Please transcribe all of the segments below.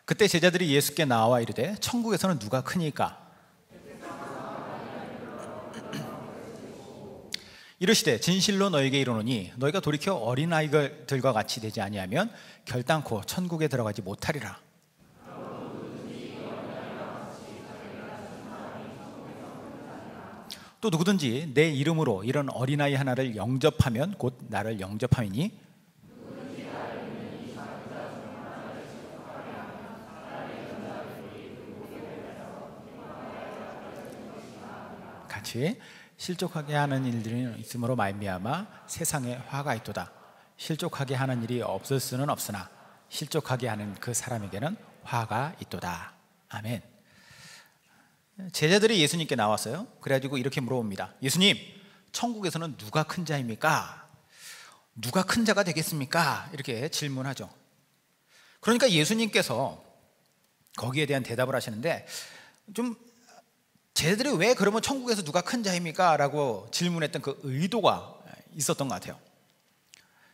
그때 제자들이 예수께 나와 이르되 천국에서는 누가 크니까? 이르시되 진실로 너에게 이르노니 너희가 돌이켜 어린아이들과 같이 되지 아니하면 결단코 천국에 들어가지 못하리라. 또 누구든지 내 이름으로 이런 어린아이 하나를 영접하면 곧 나를 영접함이니 같이 실족하게 하는 일들이 있으므로 말미암아 세상에 화가 있도다. 실족하게 하는 일이 없을 수는 없으나 실족하게 하는 그 사람에게는 화가 있도다. 아멘. 제자들이 예수님께 나왔어요. 그래가지고 이렇게 물어봅니다. 예수님, 천국에서는 누가 큰 자입니까? 누가 큰 자가 되겠습니까? 이렇게 질문하죠. 그러니까 예수님께서 거기에 대한 대답을 하시는데, 좀 제자들이 왜 그러면 천국에서 누가 큰 자입니까? 라고 질문했던 그 의도가 있었던 것 같아요.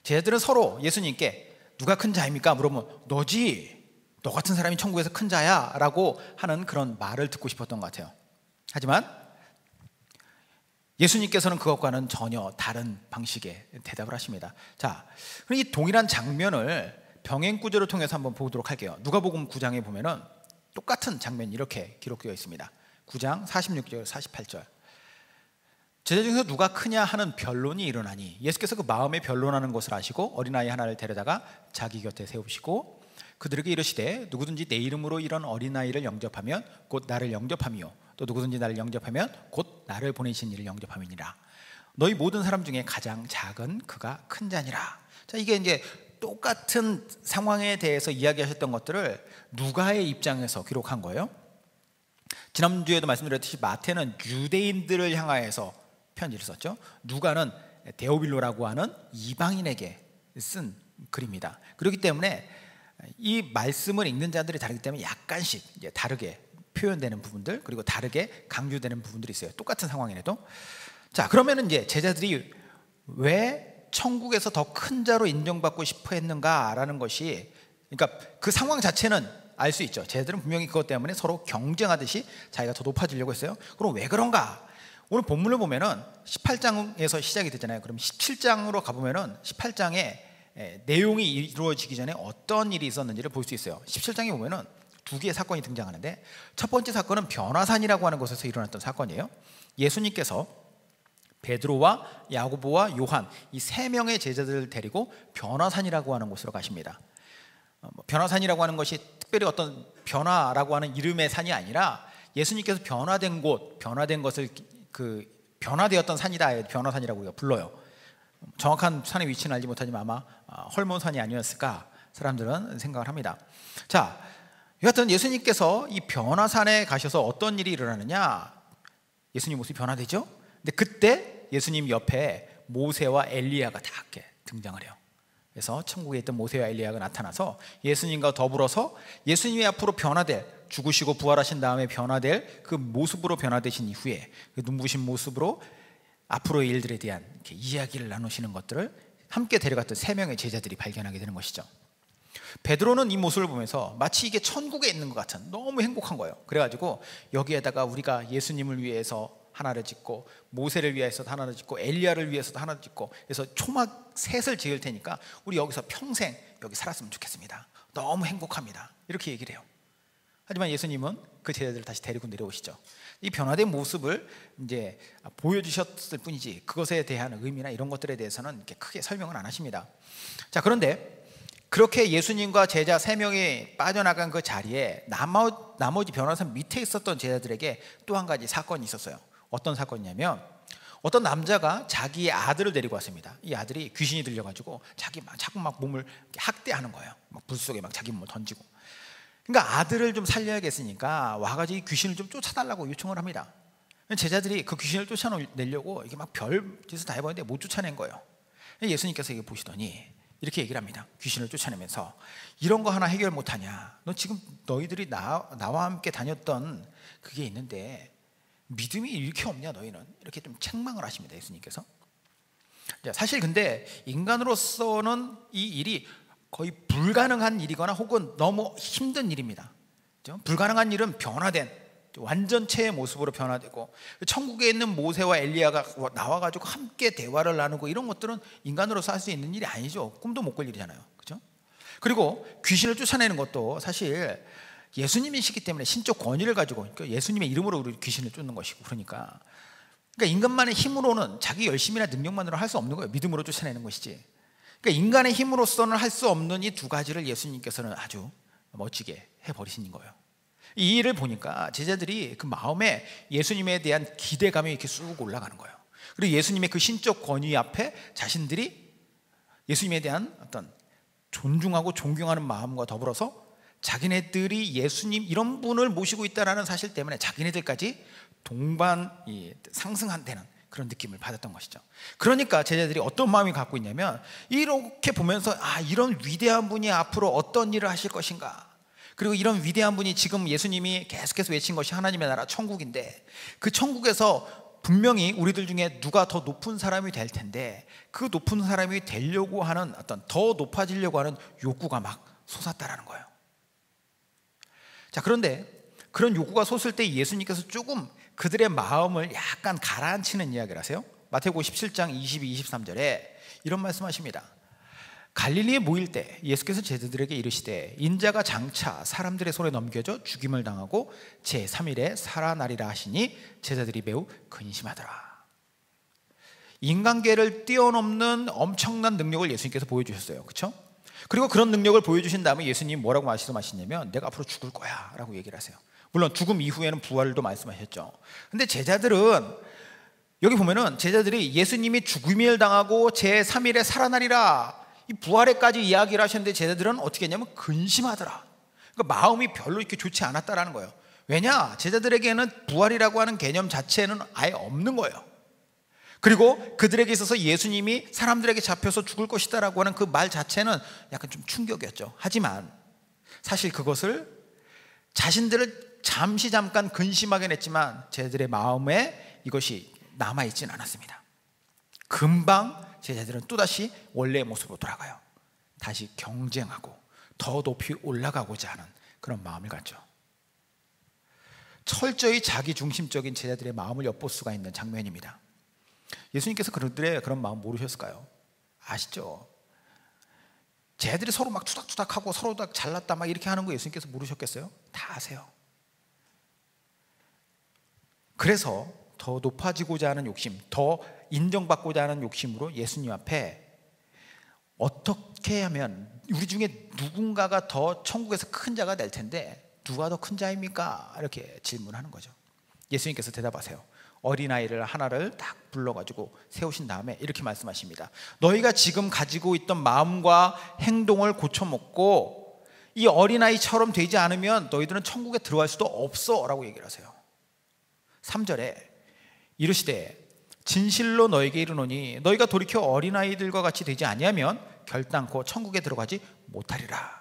제자들은 서로 예수님께 누가 큰 자입니까? 물어보면 너지, 너 같은 사람이 천국에서 큰 자야 라고 하는 그런 말을 듣고 싶었던 것 같아요. 하지만 예수님께서는 그것과는 전혀 다른 방식의 대답을 하십니다. 자, 그럼 이 동일한 장면을 병행 구절을 통해서 한번 보도록 할게요. 누가복음 9장에 보면은 똑같은 장면이 이렇게 기록되어 있습니다. 9장 46절 48절. 제자 중에서 누가 크냐 하는 변론이 일어나니 예수께서 그 마음에 변론하는 것을 아시고 어린아이 하나를 데려다가 자기 곁에 세우시고 그들에게 이르시되 누구든지 내 이름으로 이런 어린아이를 영접하면 곧 나를 영접함이요 또 누구든지 나를 영접하면 곧 나를 보내신 이를 영접함이니라. 너희 모든 사람 중에 가장 작은 그가 큰 자니라. 자, 이게 이제 똑같은 상황에 대해서 이야기하셨던 것들을 누가의 입장에서 기록한 거예요. 지난주에도 말씀드렸듯이 마태는 유대인들을 향하여서 편지를 썼죠. 누가는 데오빌로라고 하는 이방인에게 쓴 글입니다. 그렇기 때문에 이 말씀을 읽는 자들이 다르기 때문에 약간씩 이제 다르게 표현되는 부분들, 그리고 다르게 강조되는 부분들이 있어요. 똑같은 상황이라도. 자, 그러면은 이제 제자들이 왜 천국에서 더 큰 자로 인정받고 싶어 했는가라는 것이, 그러니까 그 상황 자체는 알 수 있죠. 제자들은 분명히 그것 때문에 서로 경쟁하듯이 자기가 더 높아지려고 했어요. 그럼 왜 그런가? 오늘 본문을 보면은 18장에서 시작이 되잖아요. 그럼 17장으로 가보면은 18장에 내용이 이루어지기 전에 어떤 일이 있었는지를 볼 수 있어요. 17장에 보면은 두 개의 사건이 등장하는데, 첫 번째 사건은 변화산이라고 하는 곳에서 일어났던 사건이에요. 예수님께서 베드로와 야고보와 요한 이 세 명의 제자들을 데리고 변화산이라고 하는 곳으로 가십니다. 변화산이라고 하는 것이 특별히 어떤 변화라고 하는 이름의 산이 아니라 예수님께서 변화된 곳, 변화된 것을 변화되었던 산이다, 변화산이라고 우리가 불러요. 정확한 산의 위치는 알지 못하지만 아마 헐몬산이 아니었을까 사람들은 생각을 합니다. 자, 여하튼 예수님께서 이 변화산에 가셔서 어떤 일이 일어나느냐, 예수님 모습이 변화되죠. 근데 그때 예수님 옆에 모세와 엘리야가 다 이렇게 등장을 해요. 그래서 천국에 있던 모세와 엘리야가 나타나서 예수님과 더불어서 예수님이 앞으로 변화될, 죽으시고 부활하신 다음에 변화될 그 모습으로 변화되신 이후에 그 눈부신 모습으로 앞으로의 일들에 대한 이렇게 이야기를 나누시는 것들을 함께 데려갔던 세 명의 제자들이 발견하게 되는 것이죠. 베드로는 이 모습을 보면서 마치 이게 천국에 있는 것 같은, 너무 행복한 거예요. 그래가지고 여기에다가 우리가 예수님을 위해서 하나를 짓고 모세를 위해서도 하나를 짓고 엘리야를 위해서도 하나를 짓고, 그래서 초막 셋을 지을 테니까 우리 여기서 평생 여기 살았으면 좋겠습니다. 너무 행복합니다. 이렇게 얘기를 해요. 하지만 예수님은 그 제자들을 다시 데리고 내려오시죠. 이 변화된 모습을 이제 보여주셨을 뿐이지 그것에 대한 의미나 이런 것들에 대해서는 이렇게 크게 설명을 안 하십니다. 자, 그런데 그렇게 예수님과 제자 3명이 빠져나간 그 자리에 나머지 변화산 밑에 있었던 제자들에게 또 한 가지 사건이 있었어요. 어떤 사건이냐면, 어떤 남자가 자기의 아들을 데리고 왔습니다. 이 아들이 귀신이 들려가지고 자꾸 막 몸을 학대하는 거예요. 막 불 속에 막 자기 몸을 던지고. 그러니까 아들을 좀 살려야겠으니까 와가지고 이 귀신을 좀 쫓아달라고 요청을 합니다. 제자들이 그 귀신을 쫓아내려고 이게 막 별 짓을 다 해봤는데 못 쫓아낸 거예요. 예수님께서 이게 보시더니 이렇게 얘기를 합니다. 귀신을 쫓아내면서 이런 거 하나 해결 못하냐? 너 지금 너희들이 나와 함께 다녔던 그게 있는데 믿음이 이렇게 없냐 너희는? 이렇게 좀 책망을 하십니다, 예수님께서. 사실 근데 인간으로서는 이 일이 거의 불가능한 일이거나 혹은 너무 힘든 일입니다. 그렇죠? 불가능한 일은 변화된 완전체의 모습으로 변화되고, 천국에 있는 모세와 엘리야가 나와가지고 함께 대화를 나누고 이런 것들은 인간으로서 할 수 있는 일이 아니죠. 꿈도 못 꿀 일이잖아요. 그렇죠? 그리고 귀신을 쫓아내는 것도 사실 예수님이시기 때문에 신적 권위를 가지고, 그러니까 예수님의 이름으로 우리 귀신을 쫓는 것이고, 그러니까 인간만의 힘으로는 자기 열심이나 능력만으로 할 수 없는 거예요. 믿음으로 쫓아내는 것이지. 그러니까 인간의 힘으로서는 할 수 없는 이 두 가지를 예수님께서는 아주 멋지게 해버리신 거예요. 이 일을 보니까 제자들이 그 마음에 예수님에 대한 기대감이 이렇게 쑥 올라가는 거예요. 그리고 예수님의 그 신적 권위 앞에 자신들이 예수님에 대한 어떤 존중하고 존경하는 마음과 더불어서 자기네들이 예수님 이런 분을 모시고 있다는 사실 때문에 자기네들까지 동반 상승한다는 그런 느낌을 받았던 것이죠. 그러니까 제자들이 어떤 마음이 갖고 있냐면, 이렇게 보면서 이런 위대한 분이 앞으로 어떤 일을 하실 것인가, 그리고 이런 위대한 분이 지금 예수님이 계속해서 외친 것이 하나님의 나라 천국인데, 그 천국에서 분명히 우리들 중에 누가 더 높은 사람이 될 텐데, 그 높은 사람이 되려고 하는 어떤 더 높아지려고 하는 욕구가 막 솟았다라는 거예요. 자, 그런데 그런 욕구가 솟을 때 예수님께서 조금 그들의 마음을 약간 가라앉히는 이야기를 하세요. 마태복음 17장 22, 23절에 이런 말씀하십니다. 갈릴리에 모일 때 예수께서 제자들에게 이르시되, 인자가 장차 사람들의 손에 넘겨져 죽임을 당하고 제3일에 살아나리라 하시니 제자들이 매우 근심하더라. 인간계를 뛰어넘는 엄청난 능력을 예수님께서 보여주셨어요. 그렇죠? 그리고 그런 능력을 보여주신 다음에 예수님이 뭐라고 말씀하시냐면, 내가 앞으로 죽을 거야 라고 얘기를 하세요. 물론 죽음 이후에는 부활도 말씀하셨죠. 근데 제자들은 여기 보면은 제자들이 예수님이 죽임을 당하고 제3일에 살아나리라, 이 부활에까지 이야기를 하셨는데 제자들은 어떻게 했냐면 근심하더라. 그러니까 마음이 별로 이렇게 좋지 않았다라는 거예요. 왜냐? 제자들에게는 부활이라고 하는 개념 자체는 아예 없는 거예요. 그리고 그들에게 있어서 예수님이 사람들에게 잡혀서 죽을 것이다 라고 하는 그 말 자체는 약간 좀 충격이었죠. 하지만 사실 그것을 자신들을 잠깐 근심하게 했지만 제자들의 마음에 이것이 남아있지는 않았습니다. 금방 제자들은 또다시 원래의 모습으로 돌아가요. 다시 경쟁하고 더 높이 올라가고자 하는 그런 마음을 갖죠. 철저히 자기중심적인 제자들의 마음을 엿볼 수가 있는 장면입니다. 예수님께서 그들의 그런 마음 모르셨을까요? 아시죠? 제자들이 서로 막 투닥투닥하고 서로 다 잘났다 막 이렇게 하는 거 예수님께서 모르셨겠어요? 다 아세요. 그래서 더 높아지고자 하는 욕심, 더 인정받고자 하는 욕심으로 예수님 앞에 어떻게 하면 우리 중에 누군가가 더 천국에서 큰 자가 될 텐데 누가 더 큰 자입니까? 이렇게 질문하는 거죠. 예수님께서 대답하세요. 어린아이를 하나를 딱 불러가지고 세우신 다음에 이렇게 말씀하십니다. 너희가 지금 가지고 있던 마음과 행동을 고쳐먹고 이 어린아이처럼 되지 않으면 너희들은 천국에 들어갈 수도 없어 라고 얘기를 하세요. 3절에 이르시되 진실로 너에게 이르노니 너희가 돌이켜 어린아이들과 같이 되지 아니하면 결단코 천국에 들어가지 못하리라.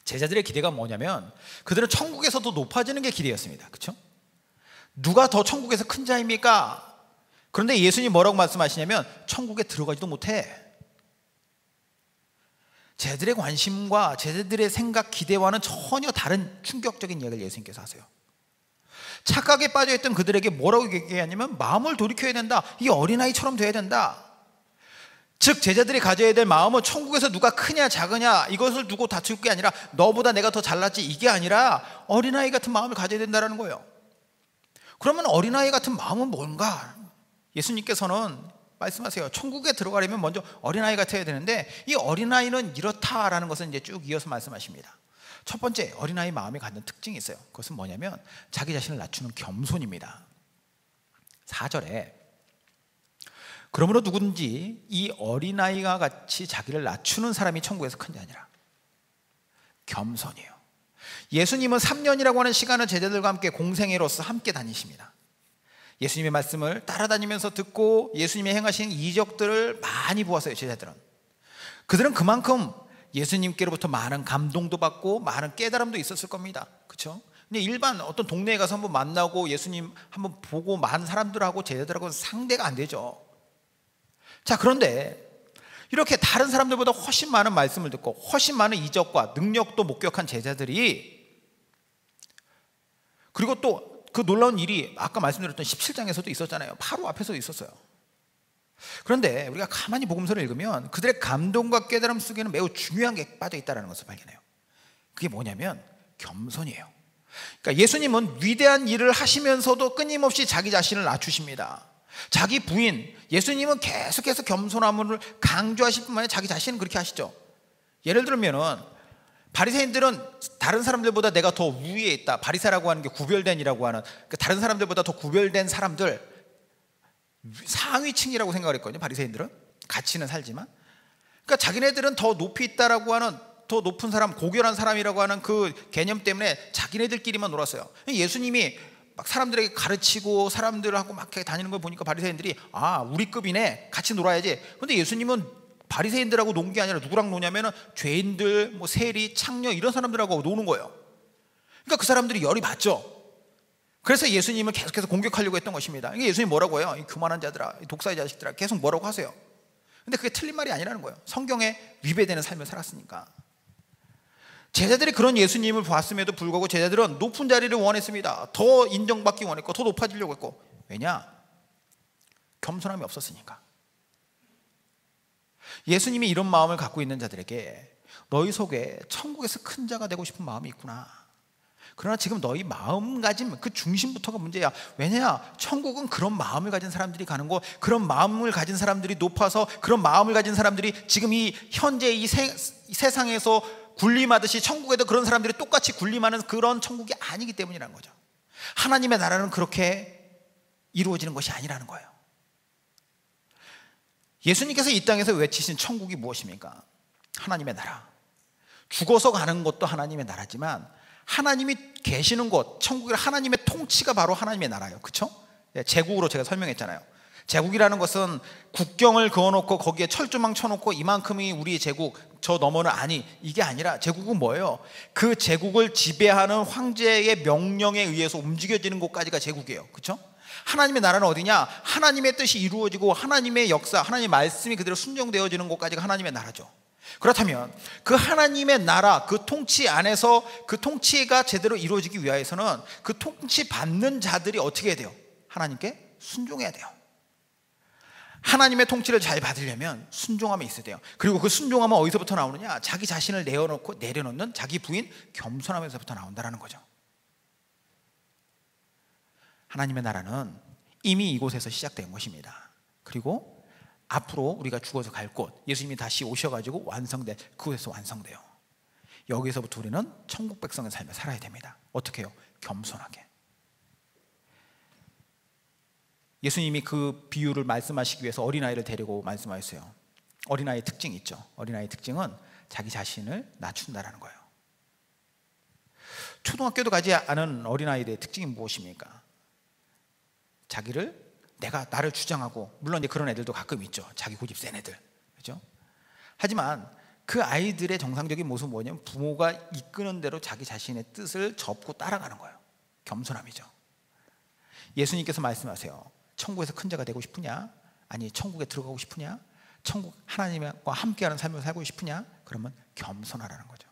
제자들의 기대가 뭐냐면 그들은 천국에서도 높아지는 게 기대였습니다. 그렇죠? 누가 더 천국에서 큰 자입니까? 그런데 예수님이 뭐라고 말씀하시냐면 천국에 들어가지도 못해. 제자들의 관심과 제자들의 생각, 기대와는 전혀 다른 충격적인 이야기를 예수님께서 하세요. 착각에 빠져있던 그들에게 뭐라고 얘기하냐면 마음을 돌이켜야 된다. 이 어린아이처럼 돼야 된다. 즉 제자들이 가져야 될 마음은 천국에서 누가 크냐 작으냐 이것을 두고 다툴 게 아니라 너보다 내가 더 잘났지 이게 아니라 어린아이 같은 마음을 가져야 된다는 거예요. 그러면 어린아이 같은 마음은 뭔가? 예수님께서는 말씀하세요. 천국에 들어가려면 먼저 어린아이 같아야 되는데 이 어린아이는 이렇다라는 것을 이제 쭉 이어서 말씀하십니다. 첫 번째 어린아이 마음이 갖는 특징이 있어요. 그것은 뭐냐면 자기 자신을 낮추는 겸손입니다. 4절에 그러므로 누구든지 이 어린아이와 같이 자기를 낮추는 사람이 천국에서 큰 게 아니라 겸손이에요. 예수님은 3년이라고 하는 시간을 제자들과 함께 공생애로서 함께 다니십니다. 예수님의 말씀을 따라다니면서 듣고 예수님이 행하신 이적들을 많이 보았어요. 제자들은 그들은 그만큼 예수님께로부터 많은 감동도 받고 많은 깨달음도 있었을 겁니다. 그렇죠? 근데 일반 어떤 동네에 가서 한번 만나고 예수님 한번 보고 많은 사람들하고 제자들하고는 상대가 안 되죠. 자, 그런데 이렇게 다른 사람들보다 훨씬 많은 말씀을 듣고 훨씬 많은 이적과 능력도 목격한 제자들이, 그리고 또 그 놀라운 일이 아까 말씀드렸던 17장에서도 있었잖아요. 바로 앞에서도 있었어요. 그런데 우리가 가만히 복음서를 읽으면 그들의 감동과 깨달음 속에는 매우 중요한 게 빠져 있다는 것을 발견해요. 그게 뭐냐면 겸손이에요. 그러니까 예수님은 위대한 일을 하시면서도 끊임없이 자기 자신을 낮추십니다. 자기 부인 예수님은 계속해서 겸손함을 강조하실 뿐만 아니라 자기 자신은 그렇게 하시죠. 예를 들면은 바리새인들은 다른 사람들보다 내가 더 위에 있다, 바리새라고 하는 게 구별된이라고 하는, 그러니까 다른 사람들보다 더 구별된 사람들, 상위층이라고 생각을 했거든요. 바리새인들은 가치는 살지만, 그러니까 자기네들은 더 높이 있다라고 하는, 더 높은 사람, 고결한 사람이라고 하는 그 개념 때문에 자기네들끼리만 놀았어요. 예수님이 막 사람들에게 가르치고 사람들하고 막 다니는 걸 보니까 바리새인들이 아, 우리 급이네, 같이 놀아야지. 근데 예수님은 바리새인들하고 논 게 아니라 누구랑 노냐면은 죄인들, 뭐 세리, 창녀 이런 사람들하고 노는 거예요. 그러니까 그 사람들이 열이 받죠. 그래서 예수님을 계속해서 공격하려고 했던 것입니다. 그러니까 예수님이 뭐라고 해요? 이 교만한 자들아, 이 독사의 자식들아, 계속 뭐라고 하세요. 근데 그게 틀린 말이 아니라는 거예요. 성경에 위배되는 삶을 살았으니까. 제자들이 그런 예수님을 봤음에도 불구하고 제자들은 높은 자리를 원했습니다. 더 인정받기 원했고 더 높아지려고 했고. 왜냐? 겸손함이 없었으니까. 예수님이 이런 마음을 갖고 있는 자들에게 너희 속에 천국에서 큰 자가 되고 싶은 마음이 있구나. 그러나 지금 너희 마음가짐 그 중심부터가 문제야. 왜냐? 천국은 그런 마음을 가진 사람들이 가는 거, 그런 마음을 가진 사람들이 높아서 그런 마음을 가진 사람들이 지금 이 현재 이 세상에서 군림하듯이 천국에도 그런 사람들이 똑같이 군림하는 그런 천국이 아니기 때문이라는 거죠. 하나님의 나라는 그렇게 이루어지는 것이 아니라는 거예요. 예수님께서 이 땅에서 외치신 천국이 무엇입니까? 하나님의 나라. 죽어서 가는 것도 하나님의 나라지만 하나님이 계시는 곳, 천국이라 하나님의 통치가 바로 하나님의 나라예요. 그렇죠? 제국으로 제가 설명했잖아요. 제국이라는 것은 국경을 그어놓고 거기에 철조망 쳐놓고 이만큼이 우리의 제국, 저 너머는 아니, 이게 아니라 제국은 뭐예요? 그 제국을 지배하는 황제의 명령에 의해서 움직여지는 곳까지가 제국이에요. 그렇죠? 하나님의 나라는 어디냐? 하나님의 뜻이 이루어지고 하나님의 역사, 하나님의 말씀이 그대로 순종되어지는 곳까지가 하나님의 나라죠. 그렇다면 그 하나님의 나라, 그 통치 안에서 그 통치가 제대로 이루어지기 위해서는 그 통치 받는 자들이 어떻게 해야 돼요? 하나님께 순종해야 돼요. 하나님의 통치를 잘 받으려면 순종함이 있어야 돼요. 그리고 그 순종함은 어디서부터 나오느냐? 자기 자신을 내어놓고 내려놓는 자기 부인 겸손함에서부터 나온다는 거죠. 하나님의 나라는 이미 이곳에서 시작된 것입니다. 그리고 앞으로 우리가 죽어서 갈 곳, 예수님이 다시 오셔가지고 완성된 그곳에서 완성돼요. 여기서부터 우리는 천국 백성의 삶을 살아야 됩니다. 어떻게 해요? 겸손하게. 예수님이 그 비유를 말씀하시기 위해서 어린아이를 데리고 말씀하셨어요. 어린아이의 특징이 있죠. 어린아이의 특징은 자기 자신을 낮춘다라는 거예요. 초등학교도 가지 않은 어린아이들의 특징이 무엇입니까? 자기를, 내가 나를 주장하고, 물론 이제 그런 애들도 가끔 있죠. 자기 고집 센 애들, 그렇죠? 하지만 그 아이들의 정상적인 모습은 뭐냐면 부모가 이끄는 대로 자기 자신의 뜻을 접고 따라가는 거예요. 겸손함이죠. 예수님께서 말씀하세요. 천국에서 큰 자가 되고 싶으냐? 아니, 천국에 들어가고 싶으냐? 천국 하나님과 함께하는 삶을 살고 싶으냐? 그러면 겸손하라는 거죠.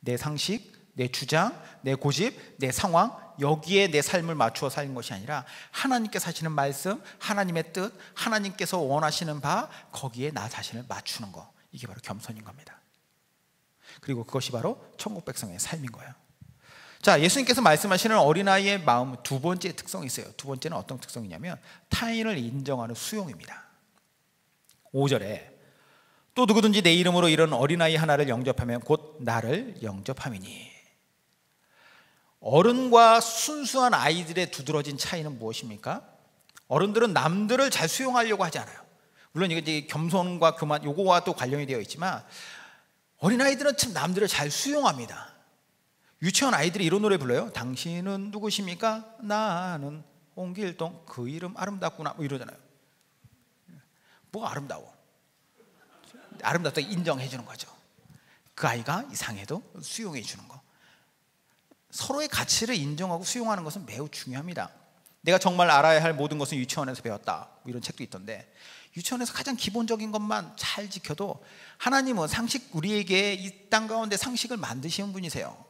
내 상식, 내 주장, 내 고집, 내 상황, 여기에 내 삶을 맞추어 사는 것이 아니라 하나님께서 하시는 말씀, 하나님의 뜻, 하나님께서 원하시는 바, 거기에 나 자신을 맞추는 거, 이게 바로 겸손인 겁니다. 그리고 그것이 바로 천국 백성의 삶인 거예요. 자, 예수님께서 말씀하시는 어린아이의 마음 두 번째 특성이 있어요. 두 번째는 어떤 특성이냐면 타인을 인정하는 수용입니다. 5절에 또 누구든지 내 이름으로 이런 어린아이 하나를 영접하면 곧 나를 영접함이니. 어른과 순수한 아이들의 두드러진 차이는 무엇입니까? 어른들은 남들을 잘 수용하려고 하지 않아요. 물론 이게 이제 겸손과 교만, 요거와 또 관련이 되어 있지만 어린아이들은 참 남들을 잘 수용합니다. 유치원 아이들이 이런 노래 불러요. 당신은 누구십니까? 나는 홍길동, 그 이름 아름답구나, 뭐 이러잖아요. 뭐가 아름다워? 아름답다 인정해 주는 거죠. 그 아이가 이상해도 수용해 주는 거. 서로의 가치를 인정하고 수용하는 것은 매우 중요합니다. 내가 정말 알아야 할 모든 것은 유치원에서 배웠다, 뭐 이런 책도 있던데, 유치원에서 가장 기본적인 것만 잘 지켜도 하나님은 우리에게 이 땅 가운데 상식을 만드시는 분이세요.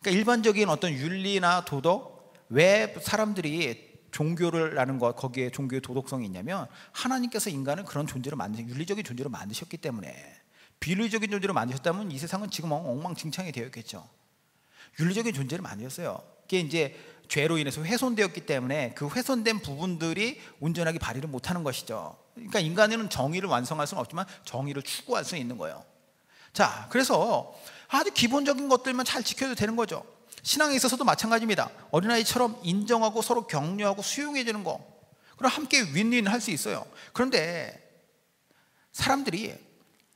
그러니까 일반적인 어떤 윤리나 도덕, 왜 사람들이 종교를 하는 것, 거기에 종교의 도덕성이 있냐면 하나님께서 인간을 그런 존재로 윤리적인 존재로 만드셨기 때문에. 비윤리적인 존재로 만드셨다면 이 세상은 지금 엉망진창이 되어 있겠죠. 윤리적인 존재를 만드셨어요. 그게 이제 죄로 인해서 훼손되었기 때문에 그 훼손된 부분들이 온전하게 발휘를 못하는 것이죠. 그러니까 인간은 정의를 완성할 수는 없지만 정의를 추구할 수 있는 거예요. 자, 그래서 아주 기본적인 것들만 잘 지켜도 되는 거죠. 신앙에 있어서도 마찬가지입니다. 어린아이처럼 인정하고 서로 격려하고 수용해 주는 거, 그럼 함께 윈윈 할 수 있어요. 그런데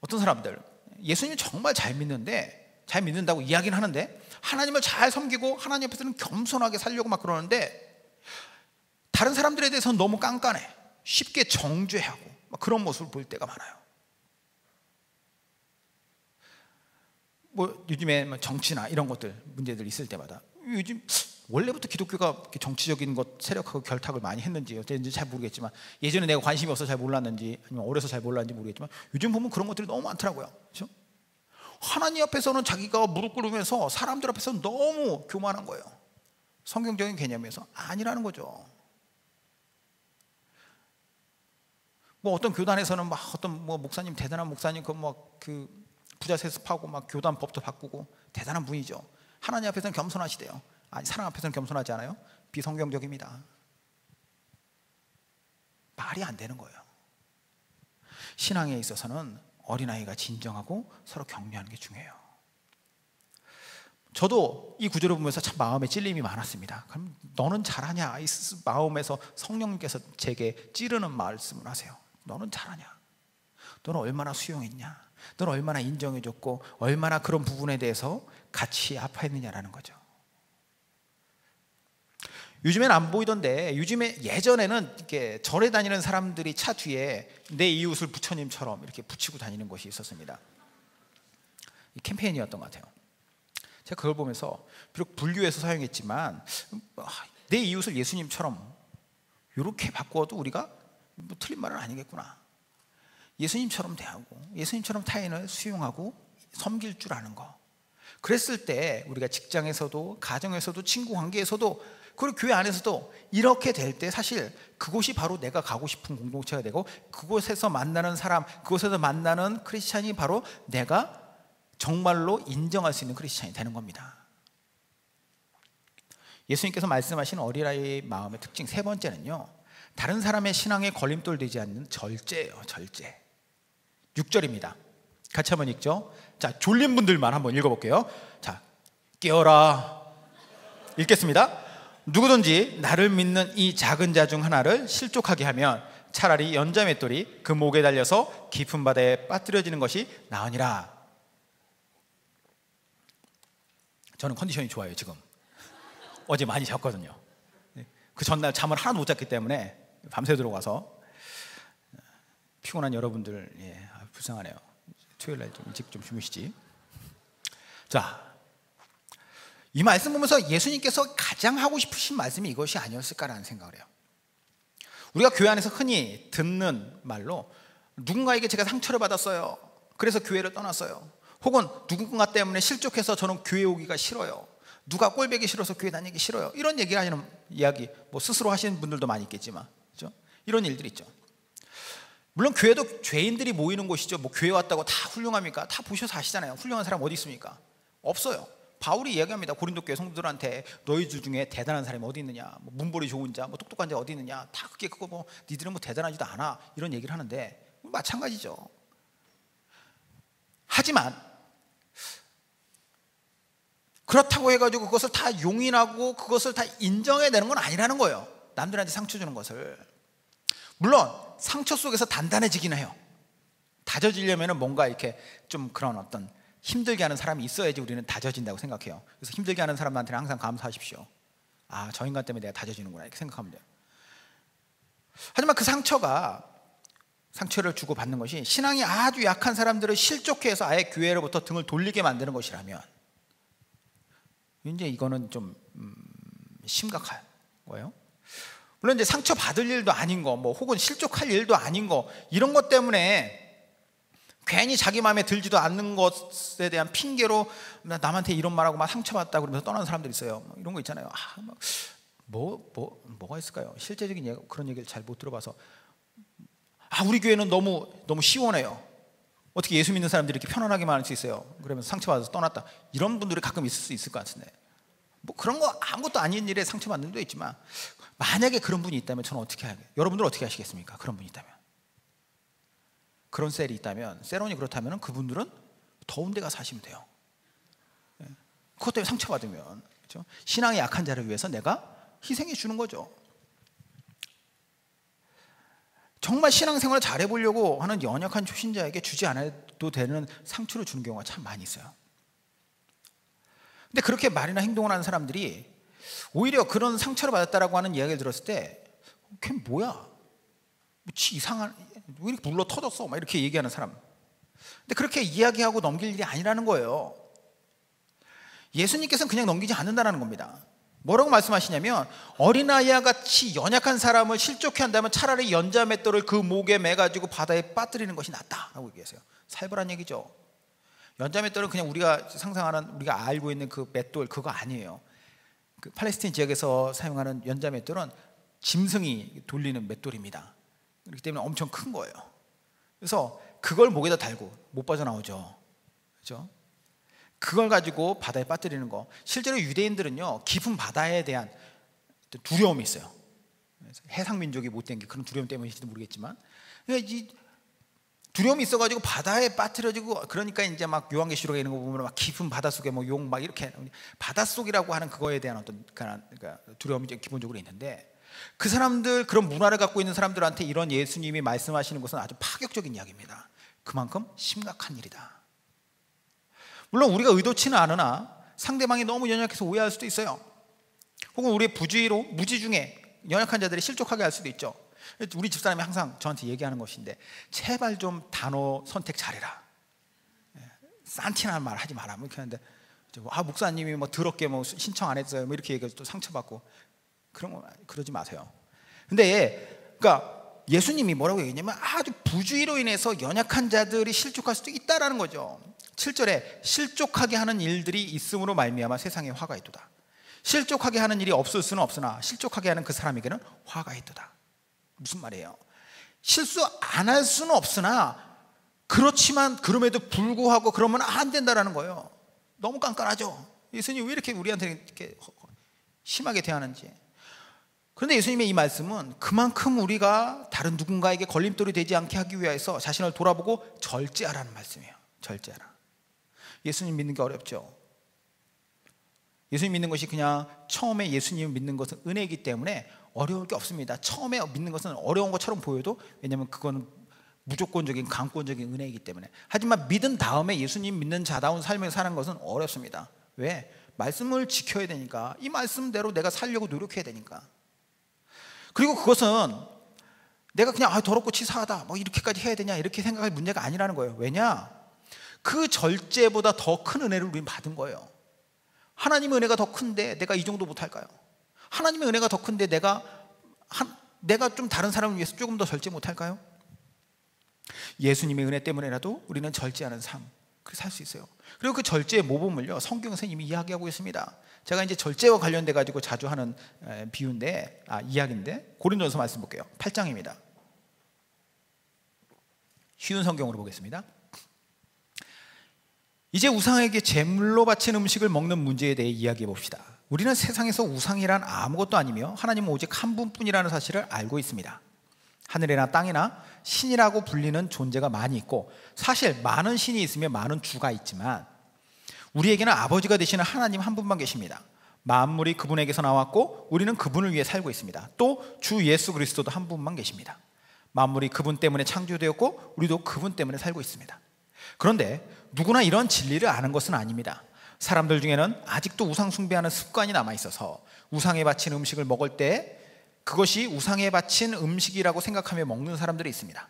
어떤 사람들 예수님 정말 잘 믿는다고 이야기는 하는데 하나님을 잘 섬기고 하나님 앞에서는 겸손하게 살려고 막 그러는데 다른 사람들에 대해서는 너무 깐깐해, 쉽게 정죄하고 막 그런 모습을 볼 때가 많아요. 뭐 요즘에 정치나 이런 것들 문제들 있을 때마다 요즘 원래부터 기독교가 정치적인 것 세력하고 결탁을 많이 했는지 어땠는지 잘 모르겠지만, 예전에 내가 관심이 없어서 잘 몰랐는지 아니면 어려서 잘 몰랐는지 모르겠지만 요즘 보면 그런 것들이 너무 많더라고요. 그렇죠? 하나님 앞에서는 자기가 무릎 꿇으면서 사람들 앞에서는 너무 교만한 거예요. 성경적인 개념에서 아니라는 거죠. 뭐 어떤 교단에서는 막 어떤 뭐 목사님, 대단한 목사님 그 부자 세습하고 막 교단 법도 바꾸고 대단한 분이죠. 하나님 앞에서는 겸손하시대요. 아니, 사람 앞에서는 겸손하지 않아요? 비성경적입니다. 말이 안 되는 거예요. 신앙에 있어서는 어린아이가 진정하고 서로 격려하는 게 중요해요. 저도 이 구절을 보면서 참 마음에 찔림이 많았습니다. 그럼 너는 잘하냐? 이 마음에서 성령님께서 제게 찌르는 말씀을 하세요. 너는 잘하냐? 너는 얼마나 수용했냐? 너는 얼마나 인정해줬고 얼마나 그런 부분에 대해서 같이 아파했느냐라는 거죠. 요즘엔 안 보이던데 예전에는 이렇게 절에 다니는 사람들이 차 뒤에 내 이웃을 부처님처럼 이렇게 붙이고 다니는 것이 있었습니다. 이 캠페인이었던 것 같아요. 제가 그걸 보면서 비록 불교에서 사용했지만 내 이웃을 예수님처럼 이렇게 바꾸어도 우리가 뭐 틀린 말은 아니겠구나. 예수님처럼 대하고 예수님처럼 타인을 수용하고 섬길 줄 아는 거. 그랬을 때 우리가 직장에서도 가정에서도 친구 관계에서도 그리고 교회 안에서도 이렇게 될 때 사실 그곳이 바로 내가 가고 싶은 공동체가 되고 그곳에서 만나는 사람, 그곳에서 만나는 크리스찬이 바로 내가 정말로 인정할 수 있는 크리스찬이 되는 겁니다. 예수님께서 말씀하신 어린아이의 마음의 특징 세 번째는요, 다른 사람의 신앙에 걸림돌 되지 않는 절제예요. 절제. 6절입니다. 같이 한번 읽죠. 자, 졸린 분들만 한번 읽어볼게요. 자, 깨어라. 읽겠습니다. 누구든지 나를 믿는 이 작은 자 중 하나를 실족하게 하면 차라리 연자맷돌이 그 목에 달려서 깊은 바다에 빠뜨려지는 것이 나으니라. 저는 컨디션이 좋아요. 지금 어제 많이 잤거든요. 그 전날 잠을 하나도 못 잤기 때문에 밤새도록 와서 피곤한 여러분들, 불쌍하네요. 토요일날 좀 일찍 좀 주무시지. 자, 이 말씀 보면서 예수님께서 가장 하고 싶으신 말씀이 이것이 아니었을까라는 생각을 해요. 우리가 교회 안에서 흔히 듣는 말로 누군가에게 제가 상처를 받았어요, 그래서 교회를 떠났어요. 혹은 누군가 때문에 실족해서 저는 교회 오기가 싫어요. 누가 꼴보기 싫어서 교회 다니기 싫어요. 이런 얘기를 하시는 이야기, 뭐 스스로 하시는 분들도 많이 있겠지만, 그렇죠? 이런 일들이 있죠. 물론 교회도 죄인들이 모이는 곳이죠. 뭐 교회 왔다고 다 훌륭합니까? 다 보셔서 아시잖아요. 훌륭한 사람 어디 있습니까? 없어요. 바울이 이야기합니다. 고린도 교회 성도들한테 너희들 중에 대단한 사람이 어디 있느냐, 뭐 문벌이 좋은 자, 뭐 똑똑한 자 어디 있느냐, 다 그거 뭐 니들은 뭐 대단하지도 않아, 이런 얘기를 하는데 마찬가지죠. 하지만 그렇다고 해가지고 그것을 다 용인하고 그것을 다 인정해야 되는 건 아니라는 거예요. 남들한테 상처 주는 것을. 물론 상처 속에서 단단해지긴 해요. 다져지려면 뭔가 이렇게 좀 그런 어떤 힘들게 하는 사람이 있어야지 우리는 다져진다고 생각해요. 그래서 힘들게 하는 사람한테는 항상 감사하십시오. 아, 저 인간 때문에 내가 다져지는구나, 이렇게 생각하면 돼요. 하지만 그 상처를 주고 받는 것이 신앙이 아주 약한 사람들을 실족해 해서 아예 교회로부터 등을 돌리게 만드는 것이라면 이제 이거는 좀 심각한 거예요. 물론 이제 상처 받을 일도 아닌 거, 뭐 혹은 실족할 일도 아닌 거, 이런 것 때문에 괜히 자기 마음에 들지도 않는 것에 대한 핑계로 남한테 이런 말하고 막 상처받았다 그러면서 떠나는 사람들이 있어요. 이런 거 있잖아요. 뭐가 있을까요? 실제적인 그런 얘기를 잘 못 들어봐서, 우리 교회는 너무 시원해요. 어떻게 예수 믿는 사람들이 이렇게 편안하게만 할 수 있어요? 그러면서 상처받아서 떠났다. 이런 분들이 가끔 있을 수 있을 것 같은데, 뭐 그런 거 아무것도 아닌 일에 상처받는 데 있지만, 만약에 그런 분이 있다면 저는 어떻게 하게? 여러분들 어떻게 하시겠습니까? 그런 분이 있다면, 그런 셀이 있다면, 세론이 그렇다면 그분들은 더운 데 가서 사시면 돼요. 그것 때문에 상처받으면, 그렇죠? 신앙의 약한 자를 위해서 내가 희생해 주는 거죠. 정말 신앙생활을 잘해보려고 하는 연약한 초신자에게 주지 않아도 되는 상처를 주는 경우가 참 많이 있어요. 근데 그렇게 말이나 행동을 하는 사람들이 오히려 그런 상처를 받았다라고 하는 이야기를 들었을 때, 걔 뭐야? 이상한, 왜 이렇게 물러 터졌어? 막 이렇게 얘기하는 사람. 근데 그렇게 이야기하고 넘길 일이 아니라는 거예요. 예수님께서는 그냥 넘기지 않는다는 겁니다. 뭐라고 말씀하시냐면, 어린아이와 같이 연약한 사람을 실족해 한다면 차라리 연자맷돌을 그 목에 매가지고 바다에 빠뜨리는 것이 낫다라고 얘기했어요. 살벌한 얘기죠. 연자맷돌은 그냥 우리가 상상하는, 우리가 알고 있는 그 맷돌, 그거 아니에요. 그 팔레스타인 지역에서 사용하는 연자맷돌은 짐승이 돌리는 맷돌입니다. 그렇기 때문에 엄청 큰 거예요. 그래서 그걸 목에다 달고 못 빠져나오죠. 그렇죠? 그걸 가지고 바다에 빠뜨리는 거. 실제로 유대인들은요, 깊은 바다에 대한 두려움이 있어요. 해상 민족이 못된 게 그런 두려움 때문인지도 모르겠지만, 이 두려움이 있어가지고 바다에 빠뜨려지고, 그러니까 이제 막 요한계시록에 있는 거 보면 막 깊은 바다 속에 뭐 용 막 이렇게, 바닷속이라고 하는 그거에 대한 어떤 그러니까 두려움이 기본적으로 있는데, 그 사람들, 그런 문화를 갖고 있는 사람들한테 이런 예수님이 말씀하시는 것은 아주 파격적인 이야기입니다. 그만큼 심각한 일이다. 물론 우리가 의도치는 않으나 상대방이 너무 연약해서 오해할 수도 있어요. 혹은 우리의 부주의로, 무지 중에 연약한 자들이 실족하게 할 수도 있죠. 우리 집사람이 항상 저한테 얘기하는 것인데, 제발 좀 단어 선택 잘해라. 산티난 말 하지 마라. 뭐 이렇게 하는데, 목사님이 뭐 더럽게 뭐 신청 안 했어요. 뭐 이렇게 얘기해서 또 상처받고, 그런 거 그러지 마세요. 근데 그러니까 예수님이 뭐라고 얘기했냐면, 아주 부주의로 인해서 연약한 자들이 실족할 수도 있다라는 거죠. 7절에 실족하게 하는 일들이 있음으로 말미암아 세상에 화가 있도다. 실족하게 하는 일이 없을 수는 없으나 실족하게 하는 그 사람에게는 화가 있도다. 무슨 말이에요? 실수 안 할 수는 없으나, 그렇지만 그럼에도 불구하고 그러면 안 된다라는 거예요. 너무 깐깐하죠. 예수님이 왜 이렇게 우리한테 이렇게 심하게 대하는지. 그런데 예수님의 이 말씀은 그만큼 우리가 다른 누군가에게 걸림돌이 되지 않게 하기 위해서 자신을 돌아보고 절제하라는 말씀이에요. 절제하라. 예수님 믿는 게 어렵죠. 예수님 믿는 것이 그냥 처음에 예수님을 믿는 것은 은혜이기 때문에 어려울 게 없습니다. 처음에 믿는 것은 어려운 것처럼 보여도, 왜냐하면 그거는 무조건적인 강권적인 은혜이기 때문에. 하지만 믿은 다음에 예수님 믿는 자다운 삶을 사는 것은 어렵습니다. 왜? 말씀을 지켜야 되니까. 이 말씀대로 내가 살려고 노력해야 되니까. 그리고 그것은 내가 그냥 더럽고 치사하다 뭐 이렇게까지 해야 되냐 이렇게 생각할 문제가 아니라는 거예요. 왜냐? 그 절제보다 더 큰 은혜를 우리는 받은 거예요. 하나님의 은혜가 더 큰데 내가 이 정도 못할까요? 하나님의 은혜가 더 큰데 내가 좀 다른 사람을 위해서 조금 더 절제 못할까요? 예수님의 은혜 때문에라도 우리는 절제하는 삶, 그렇게 살 수 있어요. 그리고 그 절제의 모범을요, 성경에서 이미 이야기하고 있습니다. 제가 이제 절제와 관련돼 가지고 자주 하는 비유인데, 이야기인데, 고린도전서 말씀 볼게요. 8장입니다. 쉬운 성경으로 보겠습니다. 이제 우상에게 제물로 바친 음식을 먹는 문제에 대해 이야기해 봅시다. 우리는 세상에서 우상이란 아무것도 아니며 하나님은 오직 한 분뿐이라는 사실을 알고 있습니다. 하늘이나 땅이나 신이라고 불리는 존재가 많이 있고, 사실 많은 신이 있으며 많은 주가 있지만 우리에게는 아버지가 되시는 하나님 한 분만 계십니다. 만물이 그분에게서 나왔고 우리는 그분을 위해 살고 있습니다. 또 주 예수 그리스도도 한 분만 계십니다. 만물이 그분 때문에 창조되었고 우리도 그분 때문에 살고 있습니다. 그런데 누구나 이런 진리를 아는 것은 아닙니다. 사람들 중에는 아직도 우상 숭배하는 습관이 남아있어서 우상에 바친 음식을 먹을 때 그것이 우상에 바친 음식이라고 생각하며 먹는 사람들이 있습니다.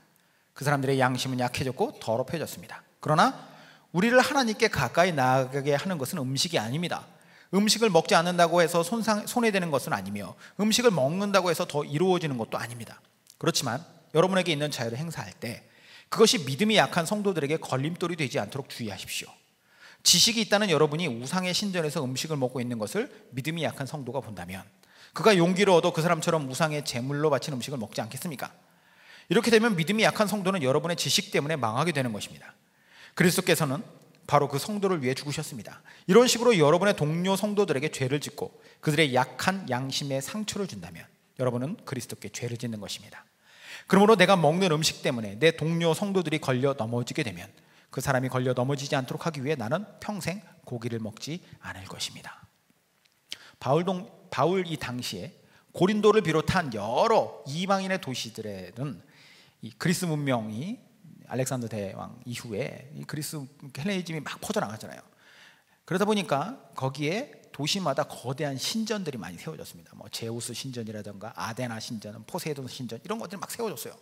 그 사람들의 양심은 약해졌고 더럽혀졌습니다. 그러나 우리를 하나님께 가까이 나아가게 하는 것은 음식이 아닙니다. 음식을 먹지 않는다고 해서 손해되는 것은 아니며 음식을 먹는다고 해서 더 이루어지는 것도 아닙니다. 그렇지만 여러분에게 있는 자유를 행사할 때 그것이 믿음이 약한 성도들에게 걸림돌이 되지 않도록 주의하십시오. 지식이 있다는 여러분이 우상의 신전에서 음식을 먹고 있는 것을 믿음이 약한 성도가 본다면 그가 용기를 얻어 그 사람처럼 우상의 제물로 바친 음식을 먹지 않겠습니까? 이렇게 되면 믿음이 약한 성도는 여러분의 지식 때문에 망하게 되는 것입니다. 그리스도께서는 바로 그 성도를 위해 죽으셨습니다. 이런 식으로 여러분의 동료 성도들에게 죄를 짓고 그들의 약한 양심에 상처를 준다면 여러분은 그리스도께 죄를 짓는 것입니다. 그러므로 내가 먹는 음식 때문에 내 동료 성도들이 걸려 넘어지게 되면 그 사람이 걸려 넘어지지 않도록 하기 위해 나는 평생 고기를 먹지 않을 것입니다. 바울 이 당시에 고린도를 비롯한 여러 이방인의 도시들에는 이 그리스 문명이 알렉산더 대왕 이후에 이 그리스 헬레니즘이 막 퍼져나가잖아요. 그러다 보니까 거기에 도시마다 거대한 신전들이 많이 세워졌습니다. 뭐 제우스 신전이라든가 아데나 신전, 포세이돈 신전 이런 것들이 막 세워졌어요.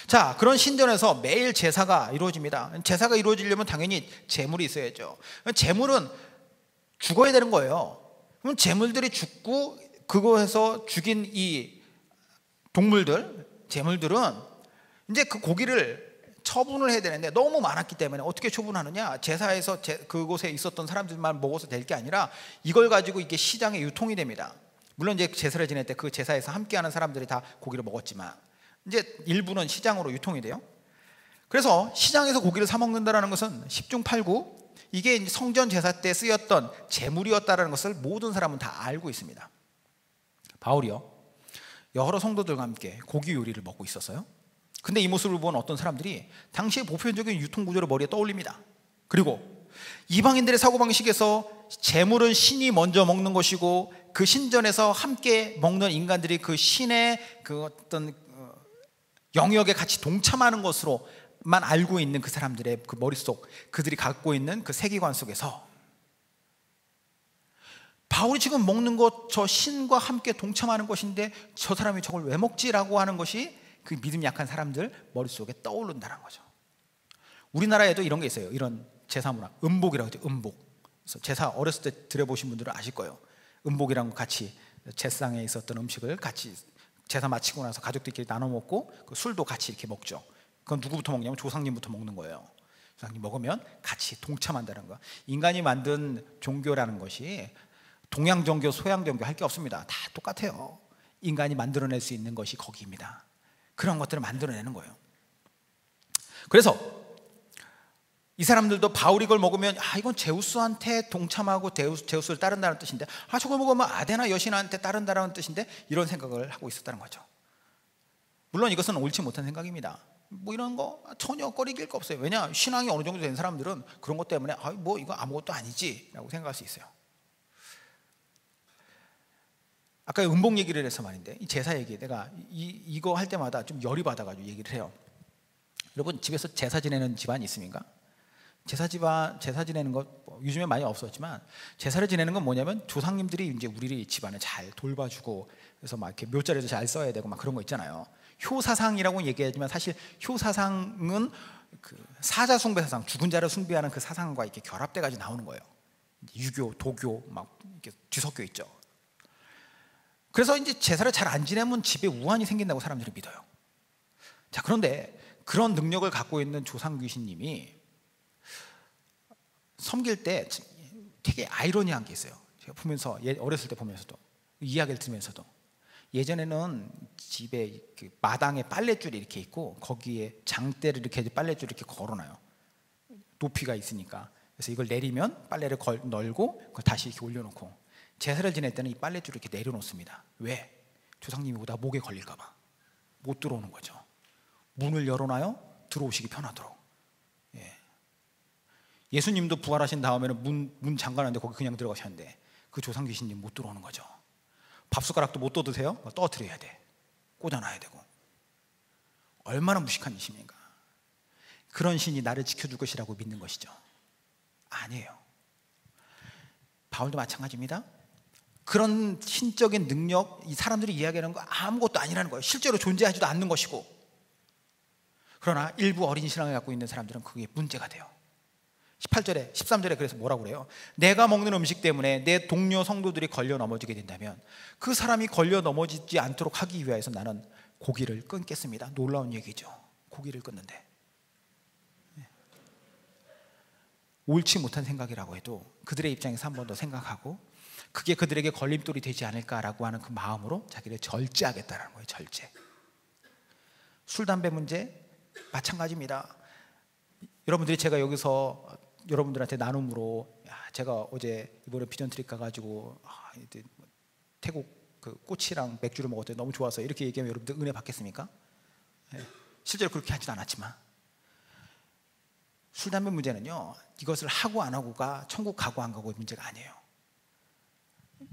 자, 그런 신전에서 매일 제사가 이루어집니다. 제사가 이루어지려면 당연히 제물이 있어야죠. 제물은 죽어야 되는 거예요. 그럼 제물들이 죽고 그거에서 죽인 이 제물들은 이제 그 고기를 처분을 해야 되는데 너무 많았기 때문에 어떻게 처분하느냐? 제사에서 그곳에 있었던 사람들만 먹어서 될 게 아니라 이걸 가지고 이게 시장에 유통이 됩니다. 물론 이제 제사를 지낼 때 그 제사에서 함께하는 사람들이 다 고기를 먹었지만 이제 일부는 시장으로 유통이 돼요. 그래서 시장에서 고기를 사 먹는다는 것은 십중팔구 이게 성전 제사 때 쓰였던 제물이었다는 것을 모든 사람은 다 알고 있습니다. 바울이요, 여러 성도들과 함께 고기 요리를 먹고 있었어요. 근데 이 모습을 본 어떤 사람들이 당시의 보편적인 유통구조를 머리에 떠올립니다. 그리고 이방인들의 사고방식에서 제물은 신이 먼저 먹는 것이고 그 신전에서 함께 먹는 인간들이 그 신의 그 어떤 영역에 같이 동참하는 것으로만 알고 있는 그 사람들의 그 머릿속, 그들이 갖고 있는 그 세계관 속에서 바울이 지금 먹는 것, 저 신과 함께 동참하는 것인데 저 사람이 저걸 왜 먹지라고 하는 것이 그 믿음 약한 사람들 머릿속에 떠오른다는 거죠. 우리나라에도 이런 게 있어요. 이런 제사 문화, 음복이라고 하죠. 음복. 그래서 제사 어렸을 때 들여보신 분들은 아실 거예요. 음복이랑 같이 제상에 있었던 음식을 같이 제사 마치고 나서 가족들끼리 나눠 먹고 그 술도 같이 이렇게 먹죠. 그건 누구부터 먹냐면 조상님부터 먹는 거예요. 조상님 먹으면 같이 동참한다는 거. 인간이 만든 종교라는 것이 동양 종교, 서양 종교 할 게 없습니다. 다 똑같아요. 인간이 만들어낼 수 있는 것이 거기입니다. 그런 것들을 만들어내는 거예요. 그래서 이 사람들도 바울이 이걸 먹으면 이건 제우스한테 동참하고 제우스를 따른다는 뜻인데 저걸 먹으면 아데나 여신한테 따른다는 뜻인데 이런 생각을 하고 있었다는 거죠. 물론 이것은 옳지 못한 생각입니다. 뭐 이런 거 전혀 꺼리길 거 없어요. 왜냐, 신앙이 어느 정도 된 사람들은 그런 것 때문에 뭐 이거 아무것도 아니지 라고 생각할 수 있어요. 아까 음복 얘기를 해서 말인데 이 제사 얘기 내가 이거 할 때마다 좀 열이 받아가지고 얘기를 해요. 여러분 집에서 제사 지내는 집안 있습니까? 제사 지내는 것 요즘에 많이 없었지만 제사를 지내는 건 뭐냐면 조상님들이 이제 우리 집안을 잘 돌봐주고 그래서 막 이렇게 묘자리도 잘 써야 되고 막 그런 거 있잖아요. 효사상이라고 얘기하지만 사실 효사상은 그 사자 숭배 사상, 죽은 자를 숭배하는 그 사상과 이렇게 결합돼 가지고 나오는 거예요. 유교, 도교 막 이렇게 뒤섞여 있죠. 그래서 이제 제사를 잘 안 지내면 집에 우환이 생긴다고 사람들이 믿어요. 자, 그런데 그런 능력을 갖고 있는 조상 귀신님이 섬길 때 되게 아이러니한 게 있어요. 제가 보면서 어렸을 때 보면서도 이야기를 들으면서도 예전에는 집에 그 마당에 빨랫줄이 이렇게 있고 거기에 장대를 이렇게 빨랫줄을 이렇게 걸어놔요. 높이가 있으니까. 그래서 이걸 내리면 빨래를 널고 그걸 다시 이렇게 올려놓고 제사를 지낼 때는 이 빨랫줄을 이렇게 내려놓습니다. 왜? 조상님이 오다 목에 걸릴까 봐 못 들어오는 거죠. 문을 열어놔요. 들어오시기 편하도록. 예수님도 부활하신 다음에는 문 잠가놨는데 거기 그냥 들어가셨는데 그 조상 귀신님 못 들어오는 거죠. 밥숟가락도 못 떠드세요? 떠드려야 돼. 꽂아놔야 되고. 얼마나 무식한 이십니까? 그런 신이 나를 지켜줄 것이라고 믿는 것이죠. 아니에요. 바울도 마찬가지입니다. 그런 신적인 능력, 이 사람들이 이야기하는 거 아무것도 아니라는 거예요. 실제로 존재하지도 않는 것이고. 그러나 일부 어린 신앙을 갖고 있는 사람들은 그게 문제가 돼요. 18절에 13절에 그래서 뭐라고 그래요? 내가 먹는 음식 때문에 내 동료 성도들이 걸려 넘어지게 된다면 그 사람이 걸려 넘어지지 않도록 하기 위해서 나는 고기를 끊겠습니다. 놀라운 얘기죠. 고기를 끊는데 옳지 못한 생각이라고 해도 그들의 입장에서 한 번 더 생각하고 그게 그들에게 걸림돌이 되지 않을까라고 하는 그 마음으로 자기를 절제하겠다는 거예요. 절제. 술, 담배 문제 마찬가지입니다. 여러분들이 제가 여기서 여러분들한테 나눔으로 제가 어제 이번에 비전 트립 가가지고 태국 그 꼬치랑 맥주를 먹었더니 너무 좋아서 이렇게 얘기하면 여러분들 은혜 받겠습니까? 실제로 그렇게 하지도 않았지만 술, 담배 문제는요 이것을 하고 안 하고가 천국 가고 안 가고의 문제가 아니에요.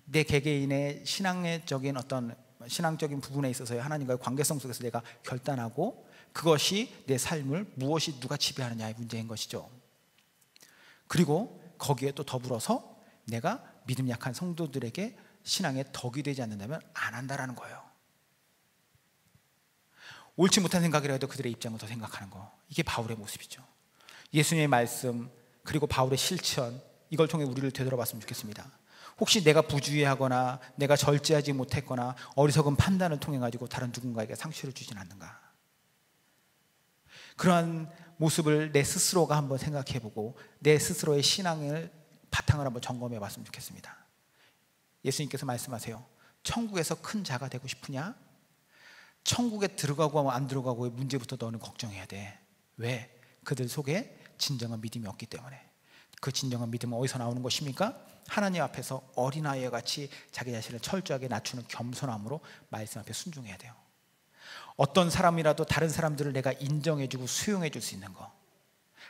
내 개개인의 신앙적인 어떤 신앙적인 부분에 있어서의 하나님과의 관계성 속에서 내가 결단하고 그것이 내 삶을 무엇이 누가 지배하느냐의 문제인 것이죠. 그리고 거기에 또 더불어서 내가 믿음 약한 성도들에게 신앙의 덕이 되지 않는다면 안 한다라는 거예요. 옳지 못한 생각이라 해도 그들의 입장을 더 생각하는 거, 이게 바울의 모습이죠. 예수님의 말씀 그리고 바울의 실천, 이걸 통해 우리를 되돌아봤으면 좋겠습니다. 혹시 내가 부주의하거나 내가 절제하지 못했거나 어리석은 판단을 통해 가지고 다른 누군가에게 상처를 주진 않는가? 그러한 모습을 내 스스로가 한번 생각해보고 내 스스로의 신앙을 바탕을 한번 점검해 봤으면 좋겠습니다. 예수님께서 말씀하세요. 천국에서 큰 자가 되고 싶으냐? 천국에 들어가고 안 들어가고의 문제부터 너는 걱정해야 돼. 왜? 그들 속에 진정한 믿음이 없기 때문에. 그 진정한 믿음은 어디서 나오는 것입니까? 하나님 앞에서 어린아이와 같이 자기 자신을 철저하게 낮추는 겸손함으로 말씀 앞에 순종해야 돼요. 어떤 사람이라도 다른 사람들을 내가 인정해주고 수용해줄 수 있는 거,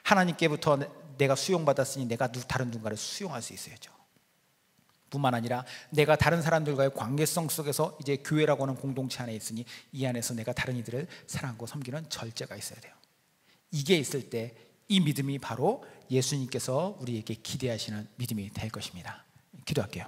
하나님께부터 내가 수용받았으니 내가 다른 누군가를 수용할 수 있어야죠. 뿐만 아니라 내가 다른 사람들과의 관계성 속에서 이제 교회라고 하는 공동체 안에 있으니 이 안에서 내가 다른 이들을 사랑하고 섬기는 절제가 있어야 돼요. 이게 있을 때 이 믿음이 바로 예수님께서 우리에게 기대하시는 믿음이 될 것입니다. 기도할게요.